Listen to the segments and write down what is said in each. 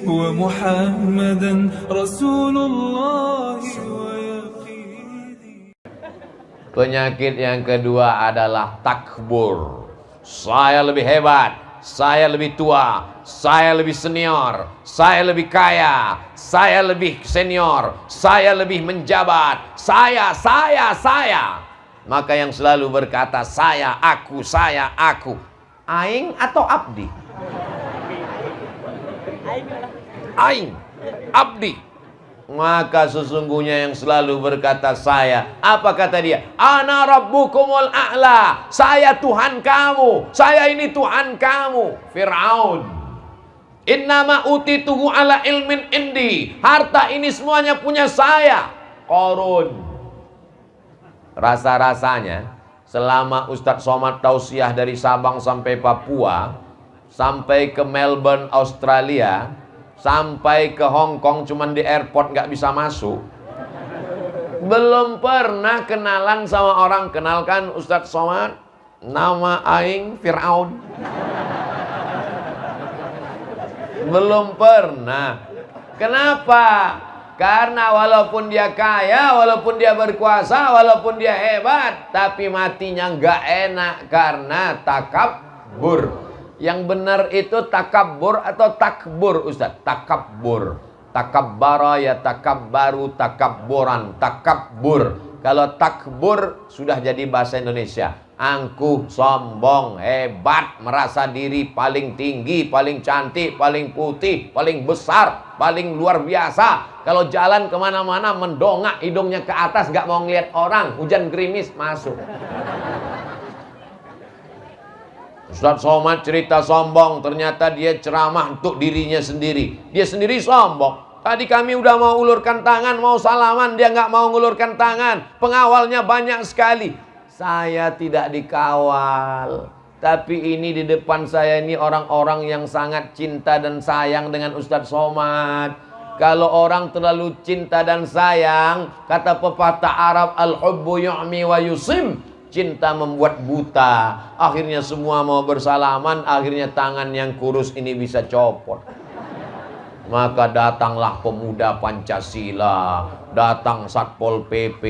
ومحمدا رسول الله ويقيني. Penyakit yang kedua adalah takbur. Saya lebih hebat, saya lebih tua, saya lebih senior, saya lebih kaya, saya lebih senior, saya lebih menjabat, saya. Maka yang selalu berkata saya, aku, aing atau abdi? Aing, abdi. Maka sesungguhnya yang selalu berkata saya, apa kata dia? Ana rabbukumul a'la, saya Tuhan kamu, saya ini Tuhan kamu. Fir'aun, innama utituhu ala ilmin indi, harta ini semuanya punya saya. Qarun, rasa-rasanya selama Ustadz Somad tausiah dari Sabang sampai Papua, sampai ke Melbourne Australia, sampai ke Hong Kong, cuman di airport nggak bisa masuk, belum pernah kenalan sama orang. Kenalkan Ustadz Somad, nama aing Fir'aun. Belum pernah. Kenapa? Karena walaupun dia kaya, walaupun dia berkuasa, walaupun dia hebat, tapi matinya nggak enak karena takabur. Yang benar itu takabur atau takbur, Ustaz? Takabur. Takabbara ya takabbaru, takabburan, takabur. Kalau takbur sudah jadi bahasa Indonesia. Angkuh, sombong, hebat, merasa diri paling tinggi, paling cantik, paling putih, paling besar, paling luar biasa. Kalau jalan kemana-mana mendongak hidungnya ke atas, gak mau ngeliat orang. Hujan gerimis masuk. Ustadz Somad cerita sombong, ternyata dia ceramah untuk dirinya sendiri. Dia sendiri sombong. Tadi kami udah mau ulurkan tangan, mau salaman, dia nggak mau ngulurkan tangan. Pengawalnya banyak sekali. Saya tidak dikawal. Tapi ini di depan saya ini orang-orang yang sangat cinta dan sayang dengan Ustadz Somad. Kalau orang terlalu cinta dan sayang, kata pepatah Arab, al-hubbu yu'mi wa yusim, cinta membuat buta. Akhirnya semua mau bersalaman, akhirnya tangan yang kurus ini bisa copot. Maka datanglah pemuda Pancasila, datang Satpol PP,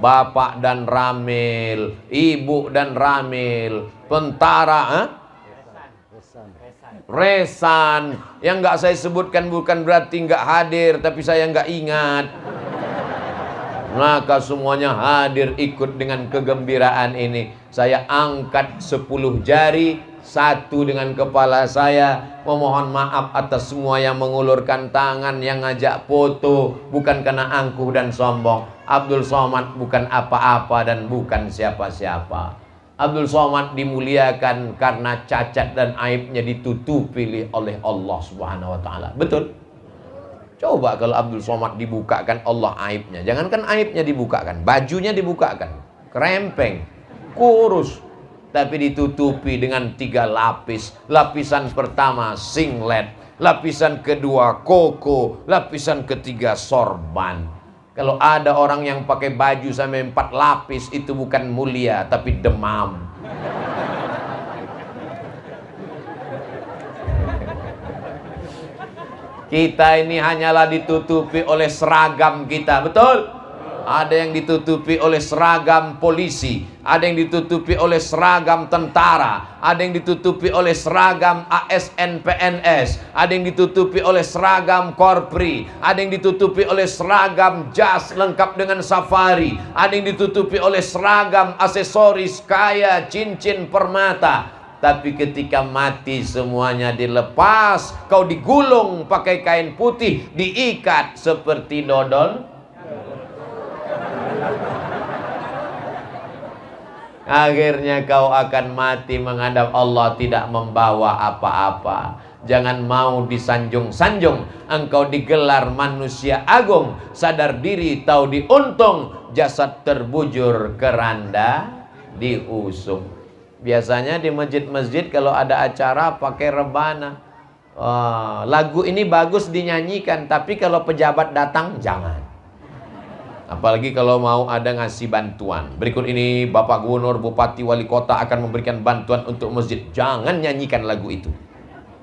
bapak dan ramil, ibu dan ramil, tentara, resan. Yang nggak saya sebutkan bukan berarti nggak hadir, tapi saya nggak ingat. Maka semuanya hadir ikut dengan kegembiraan ini. Saya angkat 10 jari, satu dengan kepala saya, memohon maaf atas semua yang mengulurkan tangan, yang ngajak foto, bukan karena angkuh dan sombong. Abdul Somad bukan apa-apa dan bukan siapa-siapa. Abdul Somad dimuliakan karena cacat dan aibnya ditutupi oleh Allah Subhanahu wa taala. Betul? Coba kalau Abdul Somad dibukakan Allah aibnya. Jangankan aibnya dibukakan, bajunya dibukakan, krempeng, kurus, tapi ditutupi dengan 3 lapis. Lapisan pertama singlet, lapisan kedua koko, lapisan ketiga sorban. Kalau ada orang yang pakai baju sampai 4 lapis, itu bukan mulia tapi demam. Kita ini hanyalah ditutupi oleh seragam kita, betul? Ada yang ditutupi oleh seragam polisi, ada yang ditutupi oleh seragam tentara, ada yang ditutupi oleh seragam ASN PNS, ada yang ditutupi oleh seragam korpri, ada yang ditutupi oleh seragam jas lengkap dengan safari, ada yang ditutupi oleh seragam aksesoris kaya, cincin, permata. Tapi ketika mati semuanya dilepas, kau digulung pakai kain putih, diikat seperti dodol. Akhirnya kau akan mati menghadap Allah tidak membawa apa-apa. Jangan mau disanjung-sanjung. Engkau digelar manusia agung, sadar diri tahu diuntung, jasad terbujur keranda diusung. Biasanya di masjid-masjid kalau ada acara pakai rebana. Lagu ini bagus dinyanyikan, tapi kalau pejabat datang jangan. Apalagi kalau mau ada ngasih bantuan. Berikut ini Bapak Gubernur, Bupati, Wali Kota akan memberikan bantuan untuk masjid. Jangan nyanyikan lagu itu.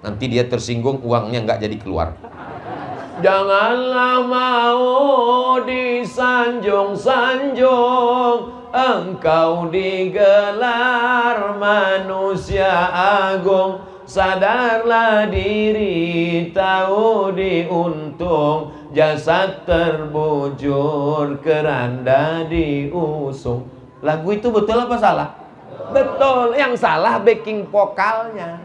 Nanti dia tersinggung, uangnya nggak jadi keluar. Janganlah mau disanjung-sanjung, engkau digelar manusia agung. Sadarlah diri, tahu diuntung, jasad terbujur, keranda diusung. Lagu itu betul apa salah? Betul, yang salah backing vokalnya.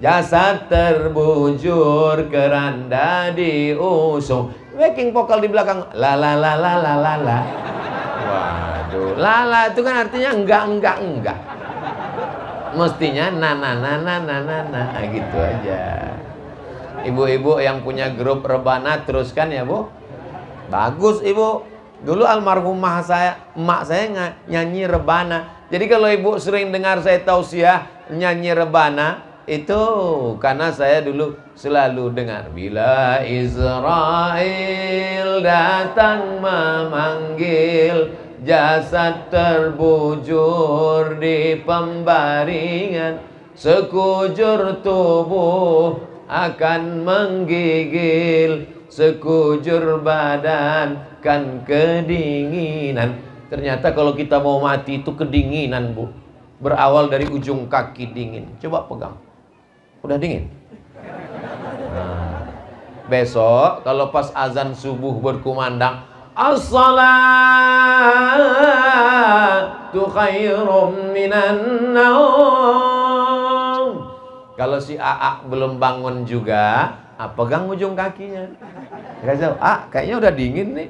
Jasad terbujur, keranda diusung, backing vokal di belakang la la la la la la la. Waduh, la la itu kan artinya enggak. Mestinya na gitu aja. Ibu-ibu yang punya grup rebana teruskan ya, Bu. Bagus, Ibu. Dulu almarhumah emak saya nyanyi rebana. Jadi kalau Ibu sering dengar saya tausiah nyanyi rebana, itu karena saya dulu selalu dengar. Bila Israel datang memanggil, jasad terbujur di pembaringan, sekujur tubuh akan menggigil, sekujur badan kan kedinginan. Ternyata kalau kita mau mati itu kedinginan, Bu. Berawal dari ujung kaki dingin. Coba pegang. Udah dingin. Nah, besok kalau pas azan subuh berkumandang, as-salatu khairum minan naum. Kalau si AA belum bangun juga, pegang ujung kakinya. Kasih, kayaknya udah dingin nih.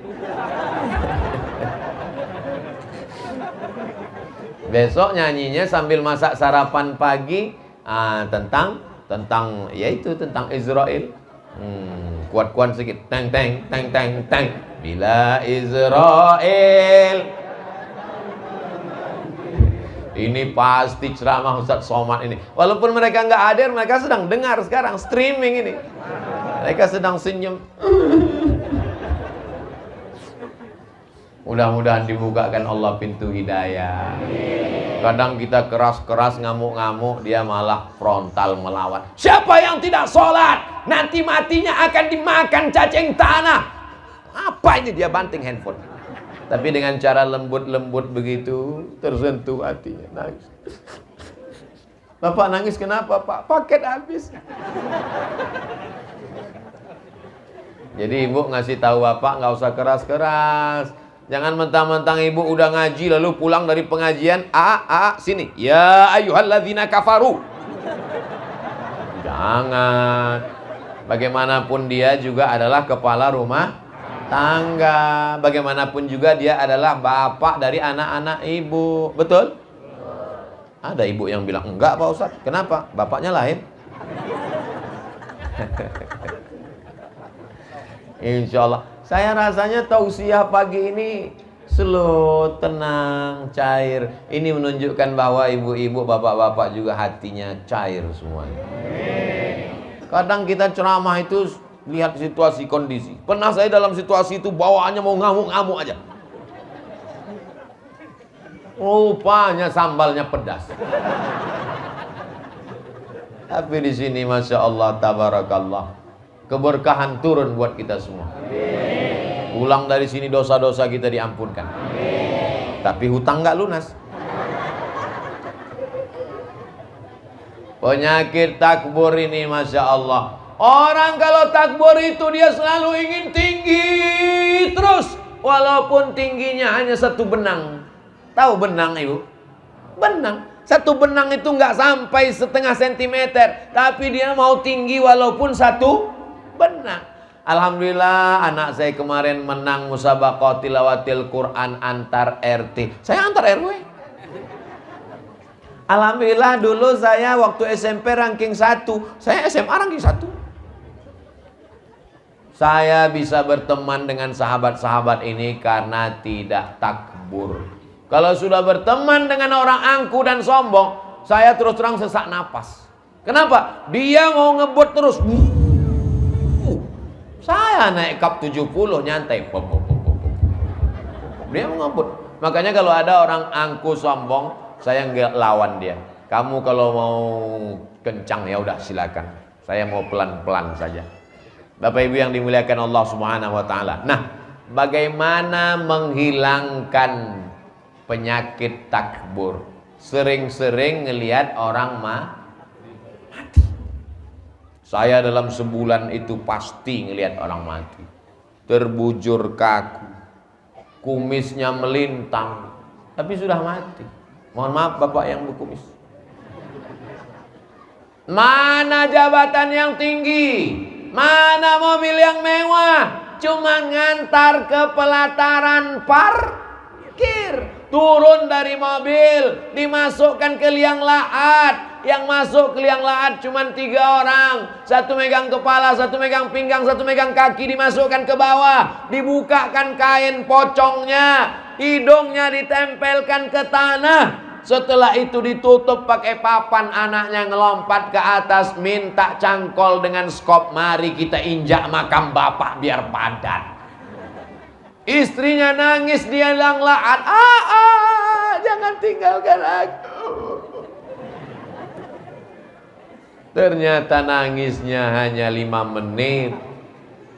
Besok nyanyinya sambil masak sarapan pagi, tentang yaitu tentang Israel. Kuat-kuat sedikit. Teng teng teng teng teng. Bila Israel. Ini pasti ceramah Ustadz Somad ini. Walaupun mereka nggak hadir, mereka sedang dengar sekarang streaming ini. Mereka sedang senyum. Mudah-mudahan dibukakan Allah pintu hidayah. Kadang kita keras-keras ngamuk-ngamuk, dia malah frontal melawan. Siapa yang tidak sholat, nanti matinya akan dimakan cacing tanah. Apa ini, dia banting handphone. Tapi dengan cara lembut-lembut begitu, tersentuh hatinya, nangis. Bapak nangis kenapa, Pak? Paket habis. Jadi ibu ngasih tahu bapak nggak usah keras-keras. Jangan mentang-mentang ibu udah ngaji lalu pulang dari pengajian, sini. Ya ayyuhalladzina kafaru. Jangan. Bagaimanapun dia juga adalah kepala rumah tangga. Bagaimanapun juga dia adalah bapak dari anak-anak ibu. Betul? Ada ibu yang bilang, enggak Pak Ustadz. Kenapa? Bapaknya lain. Insya Allah. Saya rasanya tausiah pagi ini slow, tenang, cair. Ini menunjukkan bahwa ibu-ibu, bapak-bapak juga hatinya cair semuanya. Kadang kita ceramah itu lihat situasi kondisi. Pernah saya dalam situasi itu bawaannya mau ngamuk-ngamuk aja. Rupanya sambalnya pedas. Tapi di sini Masya Allah, tabarakallah, keberkahan turun buat kita semua. Pulang dari sini dosa-dosa kita diampunkan. Tapi hutang nggak lunas. Penyakit takbur ini Masya Allah. Orang kalau takbur itu dia selalu ingin tinggi terus, walaupun tingginya hanya satu benang. Tahu benang ibu? Benang. Satu benang itu nggak sampai setengah sentimeter, tapi dia mau tinggi walaupun satu benang. Alhamdulillah anak saya kemarin menang musabaqah tilawatil Quran antar RT. Saya antar RW. Alhamdulillah dulu saya waktu SMP ranking 1, saya SMA ranking 1. Saya bisa berteman dengan sahabat-sahabat ini karena tidak takbur. Kalau sudah berteman dengan orang angku dan sombong, saya terus terang sesak napas. Kenapa? Dia mau ngebut terus. Saya naik kap 70 nyantai. Dia mau ngebut. Makanya kalau ada orang angku sombong, saya nggak lawan dia. Kamu kalau mau kencang, ya udah silakan. Saya mau pelan-pelan saja. Bapak Ibu yang dimuliakan Allah Subhanahu wa taala. Nah, bagaimana menghilangkan penyakit takbur? Sering-sering ngelihat orang mati. Saya dalam sebulan itu pasti ngelihat orang mati. Terbujur kaku, kumisnya melintang, tapi sudah mati. Mohon maaf Bapak yang berkumis. Mana jabatan yang tinggi, mana mobil yang mewah, cuma ngantar ke pelataran parkir. Turun dari mobil, dimasukkan ke liang lahat. Yang masuk ke liang lahat cuma 3 orang. Satu megang kepala, satu megang pinggang, satu megang kaki. Dimasukkan ke bawah, dibukakan kain pocongnya, hidungnya ditempelkan ke tanah. Setelah itu ditutup pakai papan, anaknya ngelompat ke atas minta cangkol dengan skop. Mari kita injak makam bapak biar padat. Istrinya nangis di liang lahat. Jangan tinggalkan aku. Ternyata nangisnya hanya 5 menit.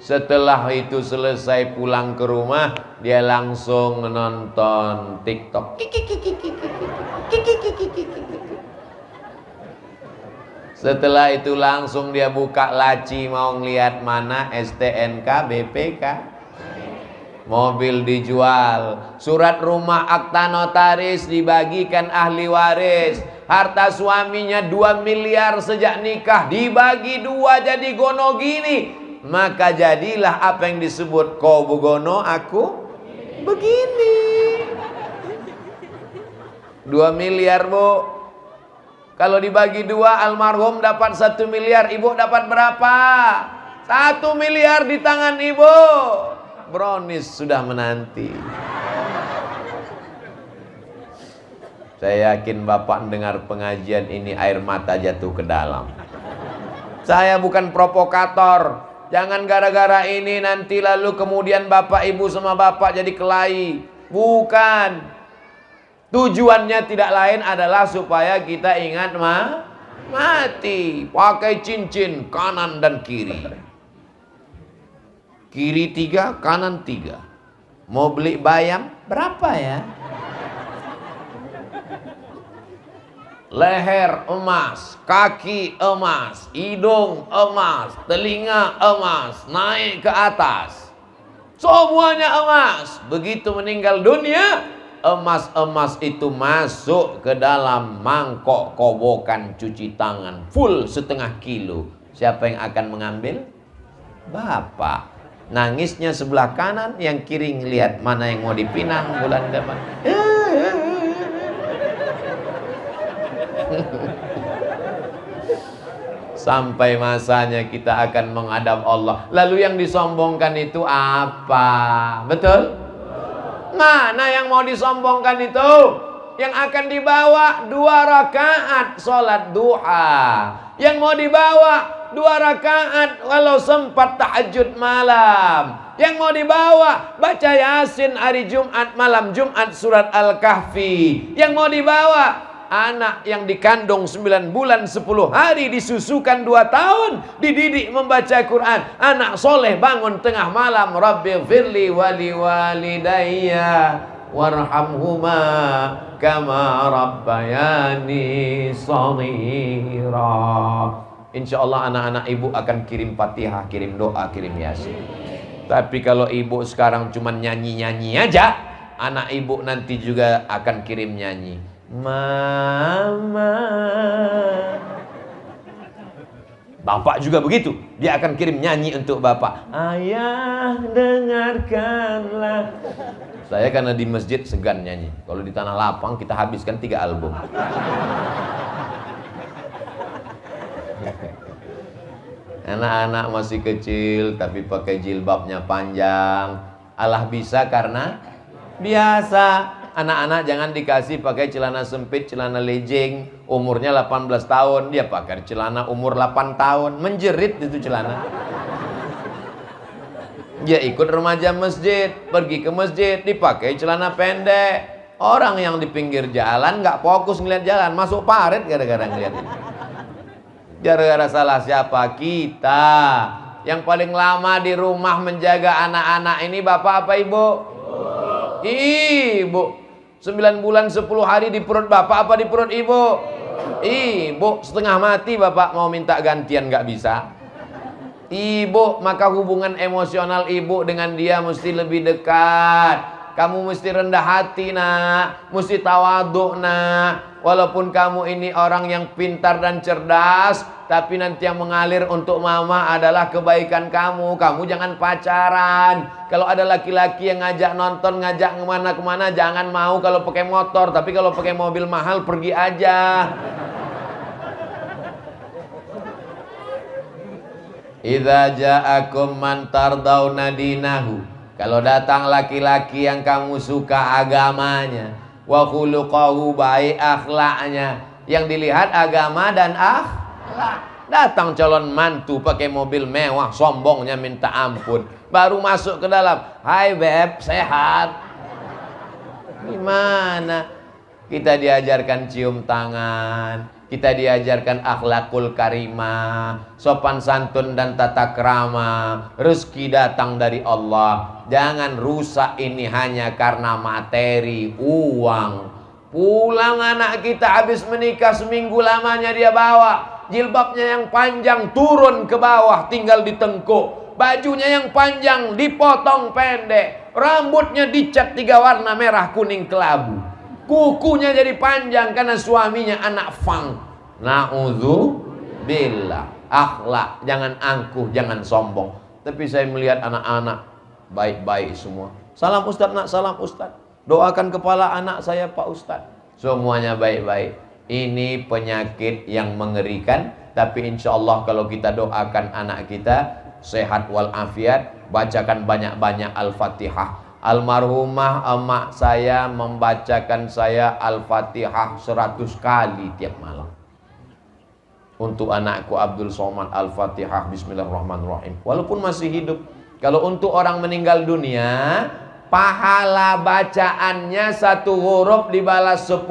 Setelah itu selesai pulang ke rumah, dia langsung nonton TikTok. Setelah itu langsung dia buka laci mau ngeliat mana STNK, BPK. Mobil dijual, surat rumah akta notaris dibagikan ahli waris. Harta suaminya 2 miliar sejak nikah dibagi 2 jadi gono gini. Maka jadilah apa yang disebut kau begono aku begini. 2 miliar Bu. Kalau dibagi 2 almarhum dapat 1 miliar. Ibu dapat berapa? 1 miliar di tangan ibu. Brownies sudah menanti. Saya yakin Bapak dengar pengajian ini air mata jatuh ke dalam. Saya bukan provokator. Jangan gara-gara ini nanti lalu kemudian Bapak Ibu sama Bapak jadi kelahi. Bukan. Tujuannya tidak lain adalah supaya kita ingat mati. Pakai cincin kanan dan kiri. Kiri 3, kanan 3. Mau beli bayam berapa ya? Leher emas, kaki emas, hidung emas, telinga emas, naik ke atas. Semuanya emas. Begitu meninggal dunia, emas-emas itu masuk ke dalam mangkok kobokan cuci tangan full 1/2 kilo. Siapa yang akan mengambil? Bapak. Nangisnya sebelah kanan, yang kiri ngelihat mana yang mau dipinang bulan depan. Sampai masanya kita akan menghadap Allah. Lalu yang disombongkan itu apa? Betul? Mana yang mau disombongkan itu? Yang akan dibawa 2 rakaat sholat duha. Yang mau dibawa 2 rakaat walau sempat tahajud malam. Yang mau dibawa baca Yasin hari Jumat malam Jumat surat Al-Kahfi. Yang mau dibawa anak yang dikandung 9 bulan 10 hari disusukan 2 tahun dididik membaca Quran. Anak soleh bangun tengah malam, Rabbighfirli wali walidayya warhamhuma kama rabbayani shaghira. Insya Allah anak-anak ibu akan kirim Fatihah, kirim doa, kirim Yasin. Tapi kalau ibu sekarang cuma nyanyi-nyanyi aja, anak ibu nanti juga akan kirim nyanyi. Mama. Bapak juga begitu, dia akan kirim nyanyi untuk bapak. Ayah dengarkanlah. Saya karena di masjid segan nyanyi. Kalau di tanah lapang kita habiskan 3 album. Anak-anak masih kecil tapi pakai jilbabnya panjang. Allah bisa karena biasa. Anak-anak jangan dikasih pakai celana sempit, celana legging. Umurnya 18 tahun, dia pakai celana umur 8 tahun. Menjerit itu celana. Dia ikut remaja masjid, pergi ke masjid, dipakai celana pendek. Orang yang di pinggir jalan nggak fokus ngeliat jalan, masuk parit gara-gara ngeliat ini. Gara-gara salah siapa? Kita. Yang paling lama di rumah menjaga anak-anak ini bapak apa ibu? Ibu. 9 bulan 10 hari di perut bapak apa di perut ibu? Ibu. Setengah mati bapak mau minta gantian nggak bisa. Ibu, maka hubungan emosional ibu dengan dia mesti lebih dekat. Kamu mesti rendah hati nak, mesti tawaduk nak. Walaupun kamu ini orang yang pintar dan cerdas, tapi nanti yang mengalir untuk mama adalah kebaikan kamu. Kamu jangan pacaran. Kalau ada laki-laki yang ngajak nonton, ngajak kemana-kemana, jangan mau kalau pakai motor. Tapi kalau pakai mobil mahal, pergi aja. Idza ja'akum man tardawna dinahu, kalau datang laki-laki yang kamu suka agamanya, wa khuluquhu, baik akhlaknya, yang dilihat agama dan akhlak. Datang calon mantu pakai mobil mewah, sombongnya minta ampun, baru masuk ke dalam, hai beb, sehat. Gimana? Kita diajarkan cium tangan, kita diajarkan akhlakul karimah, sopan santun dan tata krama. Rezeki datang dari Allah. Jangan rusak ini hanya karena materi, uang. Pulang anak kita habis menikah, seminggu lamanya dia bawa jilbabnya yang panjang turun ke bawah, tinggal ditengkuk. Bajunya yang panjang dipotong pendek, rambutnya dicat 3 warna, merah, kuning, kelabu. Kukunya jadi panjang karena suaminya anak fang. Na'udzubillah. Akhlak, jangan angkuh, jangan sombong. Tapi saya melihat anak-anak baik-baik semua. Salam Ustaz nak, salam Ustaz. Doakan kepala anak saya Pak Ustaz. Semuanya baik-baik. Ini penyakit yang mengerikan. Tapi insya Allah kalau kita doakan anak kita sehat walafiat, bacakan banyak-banyak Al-Fatihah. Almarhumah emak saya membacakan saya Al-Fatihah 100 kali tiap malam. Untuk anakku Abdul Somad, Al-Fatihah Bismillahirrahmanirrahim. Walaupun masih hidup. Kalau untuk orang meninggal dunia, pahala bacaannya 1 huruf dibalas 10,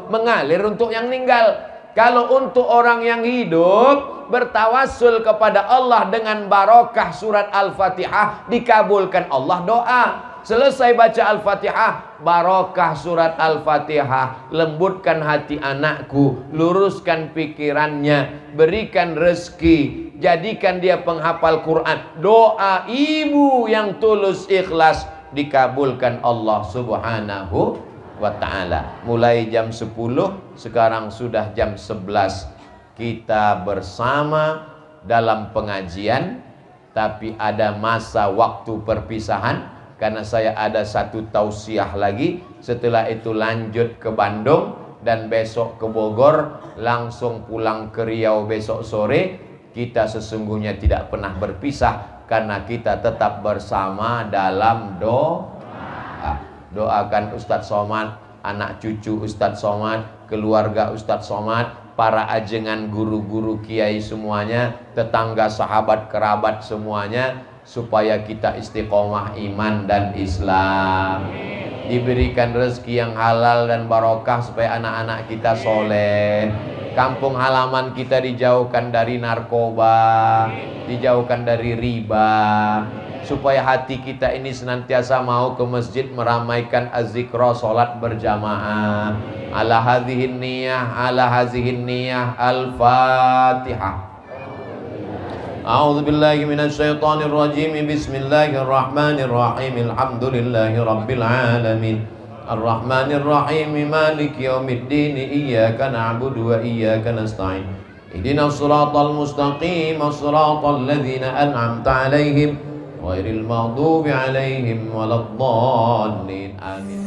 mengalir untuk yang meninggal. Kalau untuk orang yang hidup, bertawassul kepada Allah dengan barokah surat Al-Fatihah, dikabulkan Allah doa. Selesai baca Al-Fatihah, barokah surat Al-Fatihah, lembutkan hati anakku, luruskan pikirannya, berikan rezeki, jadikan dia penghafal Quran. Doa ibu yang tulus ikhlas dikabulkan Allah Subhanahu wa ta'ala. Mulai jam 10, sekarang sudah jam 11. Kita bersama dalam pengajian, tapi ada masa waktu perpisahan. Karena saya ada 1 tausiah lagi. Setelah itu lanjut ke Bandung, dan besok ke Bogor, langsung pulang ke Riau besok sore. Kita sesungguhnya tidak pernah berpisah, karena kita tetap bersama dalam doa. Doakan Ustadz Somad, anak cucu Ustadz Somad, keluarga Ustadz Somad, para ajengan guru-guru kiai semuanya, tetangga sahabat kerabat semuanya, supaya kita istiqomah iman dan Islam, diberikan rezeki yang halal dan barokah, supaya anak-anak kita soleh, kampung halaman kita dijauhkan dari narkoba, dijauhkan dari riba, supaya hati kita ini senantiasa mau ke masjid meramaikan az-zikra, salat berjamaah. Ala hadhihin niyah, Al-Fatihah. A'udzu billahi minasyaitonir rajim. Bismillahirrahmanirrahim. Alhamdulillahi rabbil alamin. Arrahmanir rahim. Maliki yaumiddin. Iyyaka na'budu wa iyyaka nasta'in. Ihdinas siratal mustaqim, siratal ladzina an'amta 'alaihim ghairil maghdubi 'alaihim waladdallin. Amin.